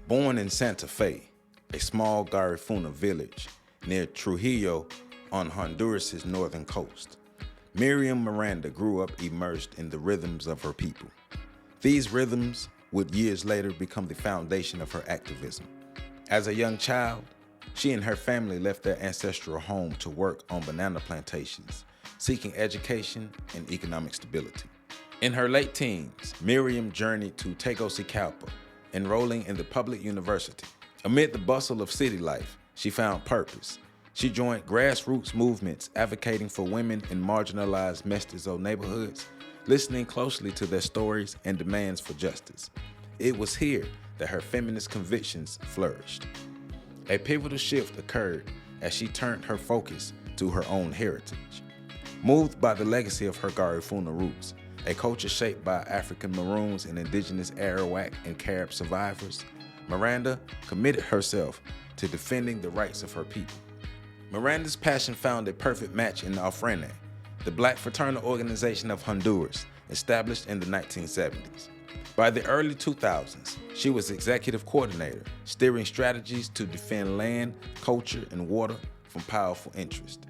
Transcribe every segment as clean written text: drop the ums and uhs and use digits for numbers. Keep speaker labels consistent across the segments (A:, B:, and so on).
A: Born in Santa Fe, a small Garifuna village near Trujillo on Honduras' northern coast, Miriam Miranda grew up immersed in the rhythms of her people. These rhythms would years later become the foundation of her activism. As a young child, she and her family left their ancestral home to work on banana plantations, seeking education and economic stability. In her late teens, Miriam journeyed to Tegucigalpa, enrolling in the public university. Amid the bustle of city life, she found purpose. She joined grassroots movements advocating for women in marginalized mestizo neighborhoods, listening closely to their stories and demands for justice. It was here that her feminist convictions flourished. A pivotal shift occurred as she turned her focus to her own heritage. Moved by the legacy of her Garifuna roots, a culture shaped by African Maroons and indigenous Arawak and Carib survivors, Miranda committed herself to defending the rights of her people. Miranda's passion found a perfect match in irvineP, the black fraternal organization of Honduras, established in the 1970s. By the early 2000s, she was executive coordinator, steering strategies to defend land, culture, and water from powerful interests.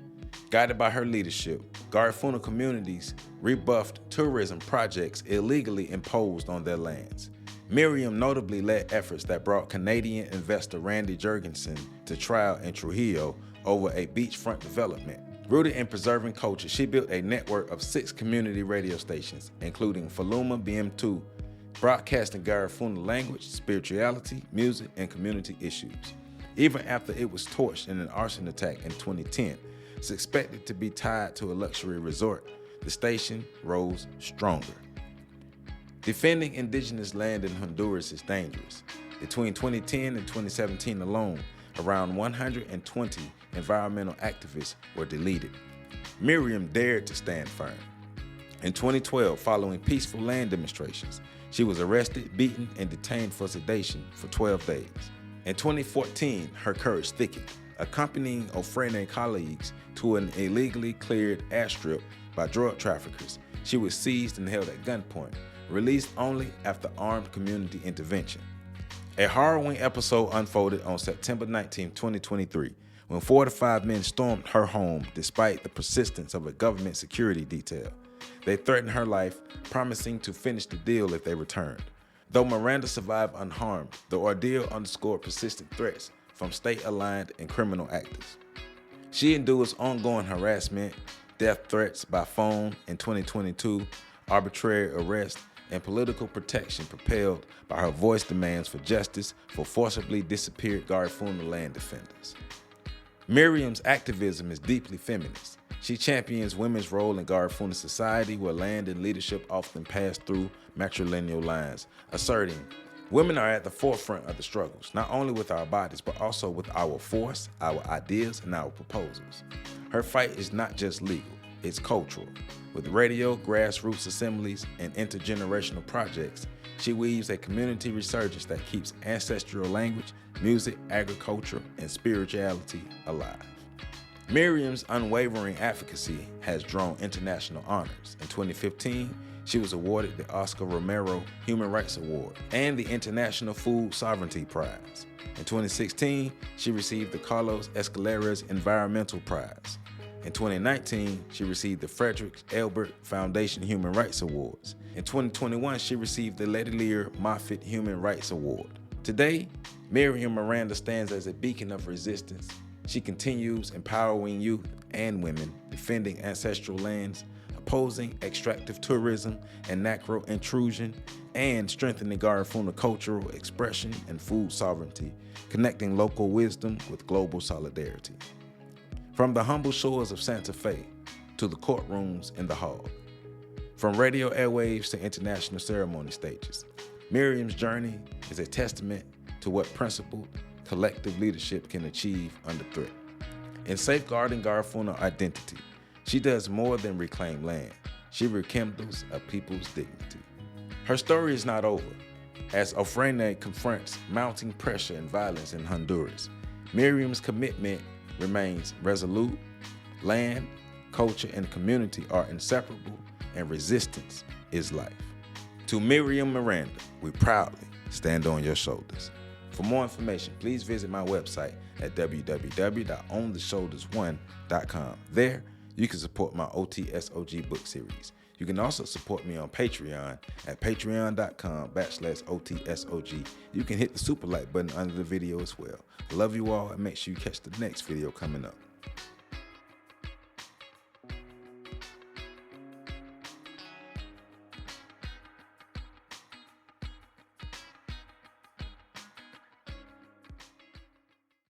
A: Guided by her leadership, Garifuna communities rebuffed tourism projects illegally imposed on their lands. Miriam notably led efforts that brought Canadian investor Randy Jurgensen to trial in Trujillo over a beachfront development. Rooted in preserving culture, she built a network of 6 community radio stations, including Faluma BM2, broadcasting Garifuna language, spirituality, music, and community issues. Even after it was torched in an arson attack in 2010, suspected to be tied to a luxury resort, the station rose stronger. Defending indigenous land in Honduras is dangerous. Between 2010 and 2017 alone, around 120 environmental activists were deleted. Miriam dared to stand firm. In 2012, following peaceful land demonstrations, she was arrested, beaten, and detained for sedation for 12 days. In 2014, her courage thickened, accompanying irvineP colleagues to an illegally cleared airstrip by drug traffickers. She was seized and held at gunpoint, released only after armed community intervention. A harrowing episode unfolded on September 19, 2023, when 4 to 5 men stormed her home despite the persistence of a government security detail. They threatened her life, promising to finish the deal if they returned. Though Miranda survived unharmed, the ordeal underscored persistent threats from state-aligned and criminal actors. She endures ongoing harassment, death threats by phone in 2022, arbitrary arrest, and political protection propelled by her voice demands for justice for forcibly disappeared Garifuna land defenders. Miriam's activism is deeply feminist. She champions women's role in Garifuna society where land and leadership often pass through matrilineal lines, asserting, women are at the forefront of the struggles, not only with our bodies, but also with our force, our ideas, and our proposals. Her fight is not just legal, it's cultural. With radio, grassroots assemblies, and intergenerational projects, she weaves a community resurgence that keeps ancestral language, music, agriculture, and spirituality alive. Miriam's unwavering advocacy has drawn international honors. In 2015, she was awarded the Oscar Romero Human Rights Award and the International Food Sovereignty Prize. In 2016, she received the Carlos Escaleras Environmental Prize. In 2019, she received the Frederick Ebert Foundation Human Rights Awards. In 2021, she received the Letelier Moffitt Human Rights Award. Today, Miriam Miranda stands as a beacon of resistance. She continues empowering youth and women, defending ancestral lands, opposing extractive tourism and macro intrusion, and strengthening Garifuna cultural expression and food sovereignty, connecting local wisdom with global solidarity. From the humble shores of Santa Fe to the courtrooms in the hall, from radio airwaves to international ceremony stages, Miriam's journey is a testament to what principled, collective leadership can achieve under threat. In safeguarding Garifuna identity, she does more than reclaim land. She rekindles a people's dignity. Her story is not over. As irvineP confronts mounting pressure and violence in Honduras, Miriam's commitment remains resolute. Land, culture, and community are inseparable, and resistance is life. To Miriam Miranda, we proudly stand on your shoulders. For more information, please visit my website at www.ontheshoulders1.com. There, you can support my OTSOG book series. You can also support me on Patreon at patreon.com/OTSOG. You can hit the super like button under the video as well. Love you all, and make sure you catch the next video coming up.